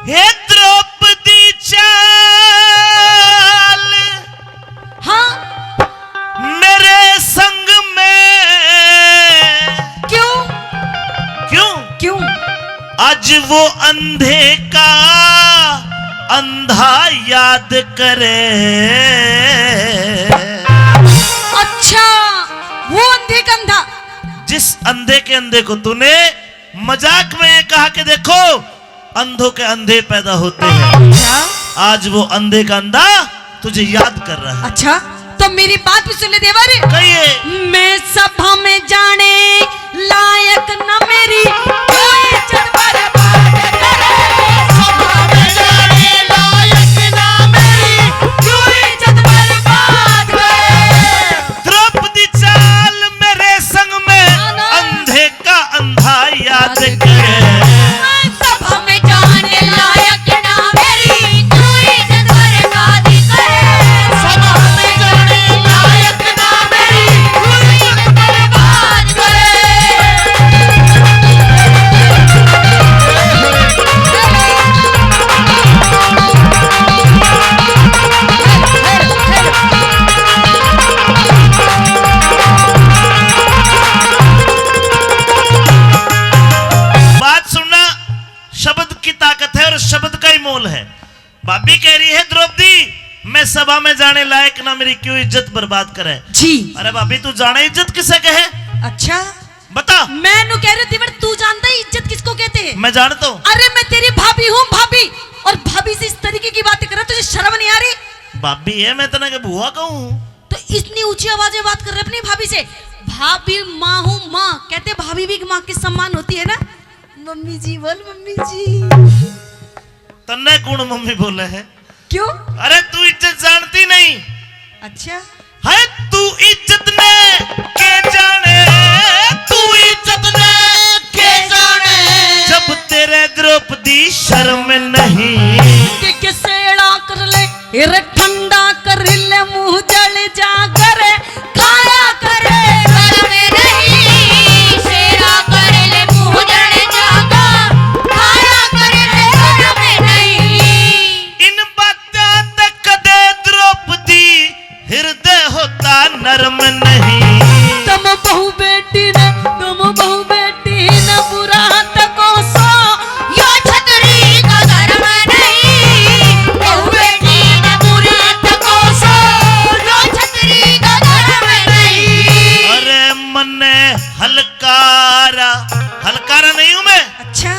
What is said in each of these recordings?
हे द्रौपदी चाल हाँ मेरे संग में। क्यों क्यों? क्यों? आज वो अंधे का अंधा याद करे। अच्छा वो अंधे का अंधा। जिस अंधे के अंधे को तूने मजाक में कहा कि देखो अंधों के अंधे पैदा होते हैं, अच्छा आज वो अंधे का अंधा तुझे याद कर रहा है। अच्छा तो मेरी बात भी सुन ले देवर। कहिए। मैं सभा में जाने लायक न मेरी कोई इज्जत बर्बाद करे। सभा में जाने लायक न मेरी कोई इज्जत बर्बाद करे। द्रौपदी चाल मेरे संग में अंधे का अंधा याद करे। सभा में जाने लायक न मेरी कोई इज्जत बर्बाद करे। सभा में जाने लायक न मेरी कोई इज्जत बर्बाद करे। बात सुनना, शब्द की ताकत है और शब्द का ही मोल है। भाभी कह रही है द्रौपदी मैं सभा में जाने लायक ना मेरी क्यों इज्जत बर्बाद करे। जी अरे भाभी तू जाने इज्जत किसे कहे अच्छा बता। मैं नु कह रही थी तू जानता है इज्जत किसको कहते हैं? मैं जानता हूँ। अरे मैं तेरी भाभी हूँ भाभी, और भाभी से इस तरीके की बातें कर रहा तुझे शर्म नहीं आ रही? भाभी है मैं तना के बुआ कहूँ तो इतनी ऊंची आवाज में बात कर रहे अपनी भाभी से। भाभी माँ हूँ माँ, कहते भाभी भी माँ की सम्मान होती है ना। मम्मी जी बोल मम्मी जी। तन्ने कौन मम्मी बोले है? क्यों? अरे तू इज्जत जानती नहीं अच्छा है। तू इज्जत ने के जाने, तू इज्जत ने के जाने, जब तेरे द्रौपदी शर्म नहीं। के सेड़ा कर ले रे ठंडा कर ले मुंह जल जा करे खाया करे घर में नहीं। सेड़ा कर ले मुंह जल जागा खाया करे घर में नहीं। इन बातों ते कदे द्रौपदी हृदय होता नरम नहीं। तुम बहु बेटी ने बुरा तको सो यो छतरी का घर में नहीं। बहु बेटी ने बुरा तको सो यो छतरी का घर में नहीं। अरे मने हलकारा नहीं हूं मैं। अच्छा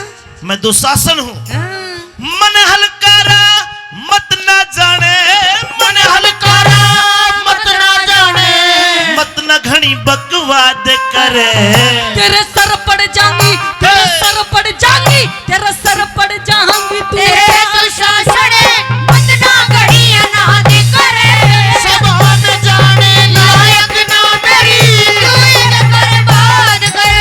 मैं दुशासन हूँ। हाँ। मन हलकारा मत ना जाने, मन हलकारा मत ना जाने, मत न घनी बकवाद करे। तेरे सर पड़ जाऊंगी, तेरे सर पड़ जाऊंगी, तेरे सर पड़ जाऊंगी तेरे दुशासन मत ना घड़ी अनाद करे। सभा में जाने लायक ना मेरी तू इज्जत बर्बाद करे।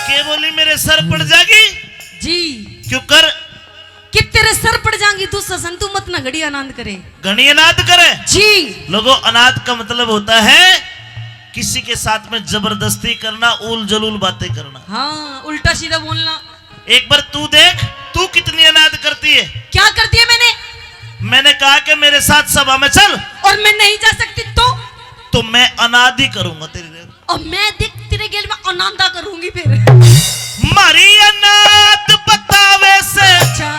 के बोली मेरे सर पड़ जाएगी? जी क्यों कर? कि तेरे सर पड़ जाएंगी तू ससन तू मत ना घड़ी आनंद करे। घनी अनाथ करे। जी लोगों अनाथ का मतलब होता है किसी के साथ में जबरदस्ती करना, उल जलूल बातें करना। हाँ उल्टा सीधा बोलना। एक बार तू देख तू कितनी अनाथ करती है। क्या करती है मैंने कहा कि मेरे साथ सभा में चल, और मैं नहीं जा सकती तो मैं अनादि करूंगा तेरे लिए। और मैं देख तेरे गेल में अनादा करूंगी फिर। मारी अनाथ बतावे से, अच्छा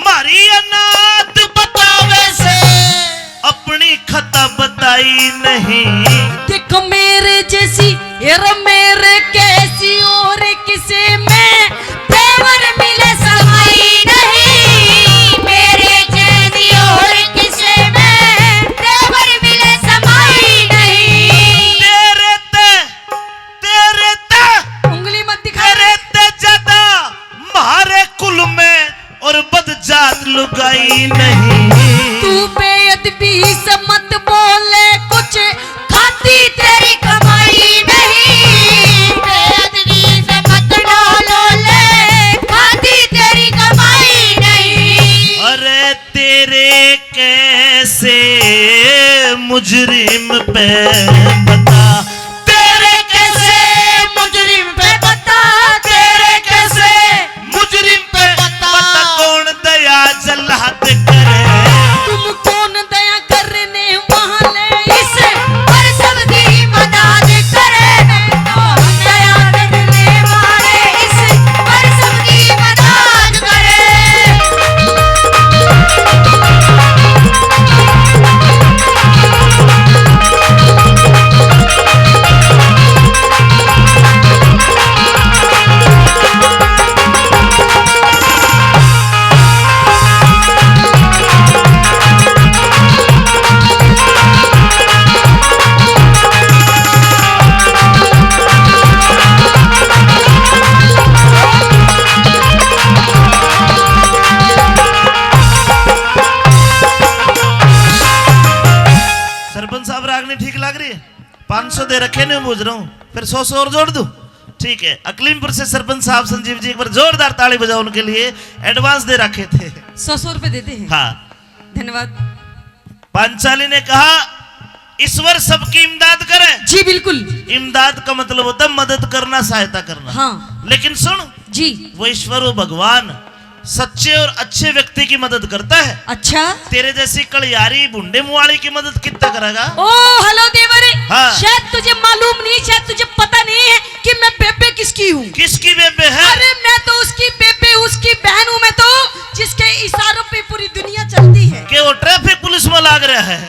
मारी अनाथ बतावे से अपनी खता बताई नहीं। देखो मेरे जैसी यार मेरे कैसी और किसे में तेवर मिले समाई नहीं। मेरे जैसी और किसे में तेवर मिले समाई नहीं। तेरे ते उंगली मत दिखा। तेरे ते ज्यादा मारे कुल में और बदजात लुगाई कमाई नहीं। तू बेअदबी से मत बोले कुछ खाती तेरी कमाई नहीं। बेअदबी से मत बोले खाती तेरी कमाई नहीं। अरे तेरे कैसे मुजरिम पे बता, तेरे कैसे मुजरिम पे बता, तेरे कैसे मुजरिम पे बता कौन दया जल्लाद करे। तुम कौन दया करने वाले इसे पर सबकी मदद करे। कौन दया करने वाले इसे पर सबकी मदद करे। सरपंच साहब रागनी ठीक लग रही है? 500 दे रखे नहीं बूझ रहा हूँ, फिर 100 और जोड़ दूं? ठीक है। अकलीमपुर से सरपंच साहब संजीव जी एक बार जोरदार ताली बजाओ उनके लिए, एडवांस दे रखे थे। 100 रुपए देते हैं। हाँ। धन्यवाद। पांचाली ने कहा ईश्वर सबकी इमदाद करे। जी बिल्कुल। इमदाद का मतलब होता है मदद करना, सहायता करना। हाँ। लेकिन सुन जी। वो ईश्वर, वो भगवान सच्चे और अच्छे व्यक्ति की मदद करता है। अच्छा। तेरे जैसी कलियारी बुंडे मुआड़ी की मदद कितना करेगा? ओ हेलो देवरे। हाँ। शायद तुझे मालूम नहीं, शायद तुझे पता नहीं है कि मैं बेबे किसकी हूँ। किसकी बेबे है? अरे मैं तो उसकी बेबे, उसकी बहन हूँ मैं तो, जिसके इशारों पे पूरी दुनिया चलती है। कि वो ट्रैफिक पुलिस में लाग रहा है?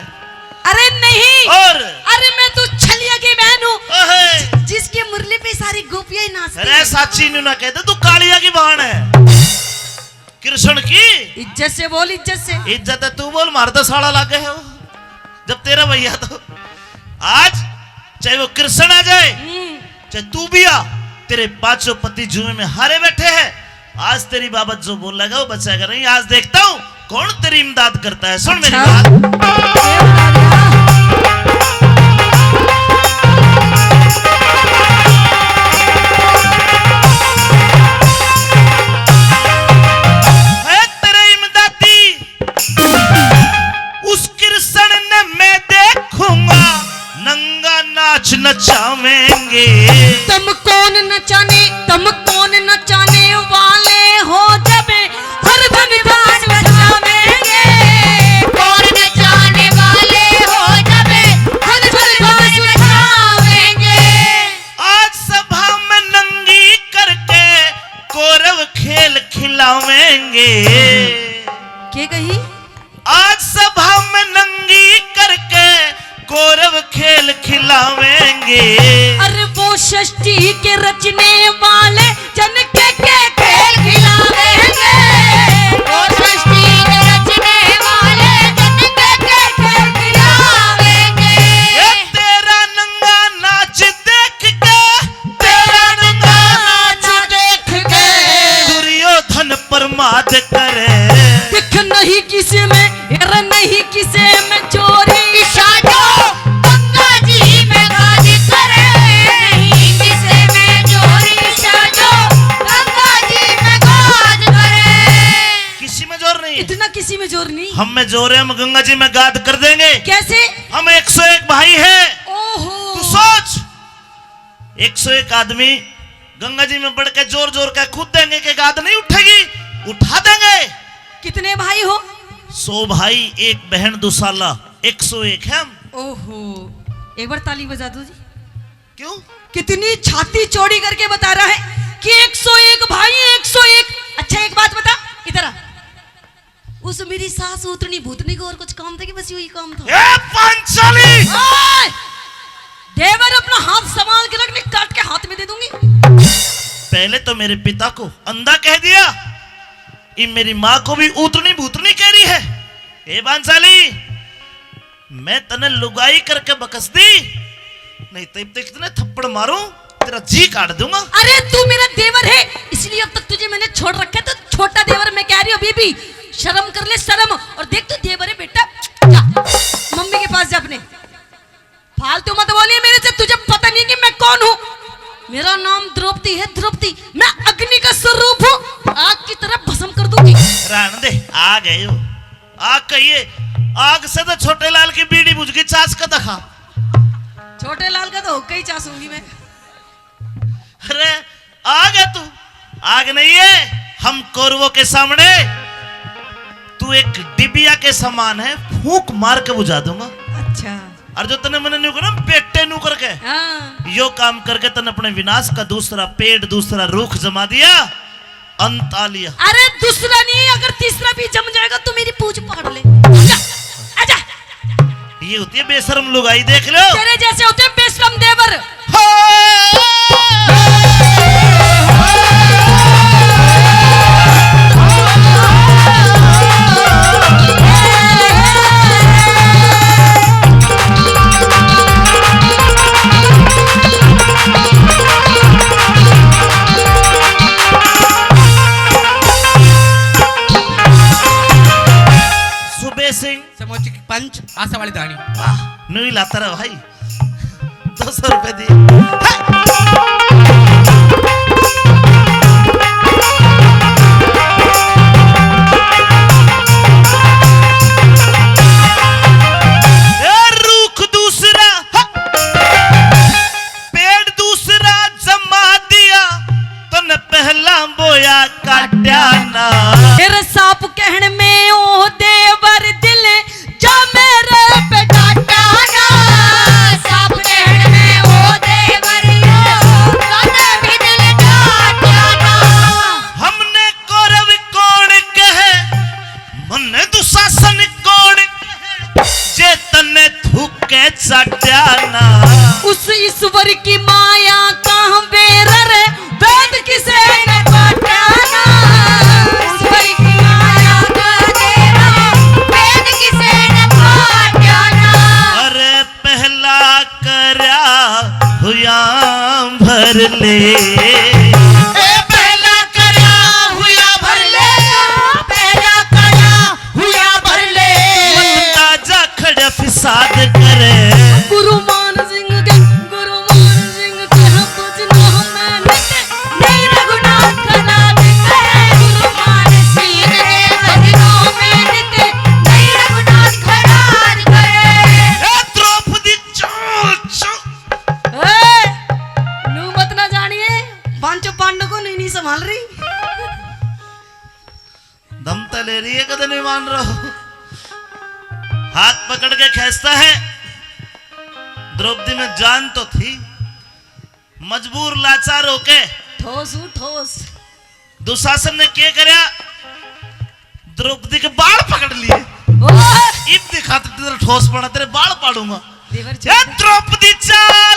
अरे नहीं। और अरे मैं तो छलिया की बहन हूँ, ओहे, जिसके मुरली पे सारी गोपियां ही नाचती अरे हैं। साची न्यू ना कहते, तू कालिया की बहन है कृष्ण की। इज्जत से बोल, इज्जत से। इज्जत है तू बोल, मार तो साड़ा लागे है वो जब तेरा भैया। तो आज चाहे वो कृष्ण आ जाए चाहे तू भी आ, तेरे पांचों पति जुए में हारे बैठे हैं। आज तेरी बाबत जो बोल लगा वो बचाएगा नहीं। आज देखता हूँ कौन तेरी इमदाद करता है। सुन मेरी बात। है तेरे इमदादी उस कृष्ण ने मैं देखूंगा, नंगा नाच नचावेंगे। तुम कौन नचाने वाले हो जब हर धन दास बजावेंगे। कौन नचाने वाले हो जब हर धन दास बजावेंगे। आज सभा में नंगी करके कौरव खेल खिलावेंगे। क्या कही? आज सभा में नंगी करके कौरव खेल खिलावेंगे। अरे वो षष्ठी के रचने वाले जन के खेल खिलावेंगे। वो षष्ठी के रचने वाले जन के खेल खिलावेंगे। ये तेरा नंगा नाच देख के, तेरा नंगा नाच देख के दुर्योधन प्रमाद करे। दिख नहीं किसी में, यार नहीं किसी में चोरी शाजो गंगा जी में गाज करे। नहीं किसी में चोरी शाजो गंगा जी में गाज करे। किसी में जोर नहीं है। इतना किसी में जोर नहीं। हम में जोर है, हम गंगा जी में गाद कर देंगे। कैसे? हम 101 भाई हैं। ओहो। तू सोच 101 आदमी गंगा जी में बढ़ के जोर जोर के कूद देंगे कि गाद नहीं उठेगी? उठा देंगे। कितने भाई हो? 100 भाई, एक बहन दुसाला, 101 है हम। ओहो, एक बार ताली बजा दो जी। क्यों? कितनी छाती चौड़ी करके बता रहा है कि 101 भाई, 101। अच्छा एक बात बता, इधर आ। उस मेरी सास उतनी भूतनी को और कुछ काम था कि बस यही काम था? ए पांचाली! ओए! देवर अपना हाथ संभाल के रखने, काट के हाथ में दे दूंगी। पहले तो मेरे पिता को अंधा कह दिया, ये मेरी माँ को भी उतनी भूतनी कह रही है। ए पांचाली, मैं तने लुगाई करके बकस दी, नहीं तो कितने थप्पड़ मारूं तेरा जी काट दूंगा। अरे तू मेरा देवर है, इसलिए अब तक तुझे मैंने छोड़ रखा है। तो छोटा देवर मैं कह रही हूँ, अभी भी शर्म कर ले शर्म। और देख तू देवर है बेटा, जा मम्मी के पास जा अपने। फालतू मत बोलिए मेरे से, तुझे पता नहीं कि मैं कौन हूँ। मेरा नाम द्रौपदी है, द्रौपदी। मैं अग्नि का स्वरूप हूँ, आग की तरह भस्म कर दूंगी। रहने दे, आ गए हो। आग कहिए, आग से तो छोटे लाल की बीड़ी बुझ गई, चास का दखा। छोटे लाल का तो होके ही चासूंगी मैं। अरे आग है तू, आग नहीं है। हम कौरवों के सामने तू एक डिबिया के समान है, फूंक मार के बुझा दूंगा। अच्छा। और जो तने मैंने न्यू करा बेटे न्यू करके हाँ। यो काम करके तने अपने विनाश का दूसरा पेड़, दूसरा रुख जमा दिया, अंत आ लिया। अरे दूसरा नहीं, अगर तीसरा भी जम जाएगा तो मेरी पूंछ पकड़ ले। आजा, आजा। ये होती है बेशरम लुगाई, देख लो। तेरे जैसे होते हैं बेशरम देवर। सुबह सिंह समोची की पंच आशा वाली दानी। नहीं लाता रहा भाई, 200 रुपए दिए। रुख दूसरा, पेड़ दूसरा जमा दिया, तन पहला बोया काट्या ना। तेरे साप कहने में ओ देवर दिल जा मेरे पे डाटा ना। साप कहने में ओ देवर तने भी दिल डाटा ना। हमने कौरव कौन कहे, मन दुशासन कौन कहे, जे तने थूके चाट्या ना। उस ईश्वर की माया कहाँ बेर रे, वेद किसे न काटा ना। ईश्वर की माया कहाँ तेरा, वेद किसे न काटा ना। अरे पहला करया हुआ भर ले, पहला करा हुआ भर ले, पहला करा हुआ भर ले। ताजा खड़ा फिसाद करे। गुरु मान सिंह के हम पूछना हमें नहीं रघुनाथ खला देते। गुरु मान सिंह के भजनों में नित्य नहीं रघुनाथ खला करे। द्रौपदी चल चल। नू मत ना जानिए, पांचों पांडव को नहीं संभाल रही। दम तो ले रही है, कदम नहीं मान रहा हो। हाथ पकड़ के खींचता है। द्रौपदी में जान तो थी, मजबूर लाचार होके ठोस हूँ ठोस। दुशासन ने क्या करया, द्रौपदी के बाल पकड़ लिए। ओह! इब दिखा तेरा ठोस पड़ा, तेरे बाल पाड़ूंगा। देवर ए द्रौपदी चाल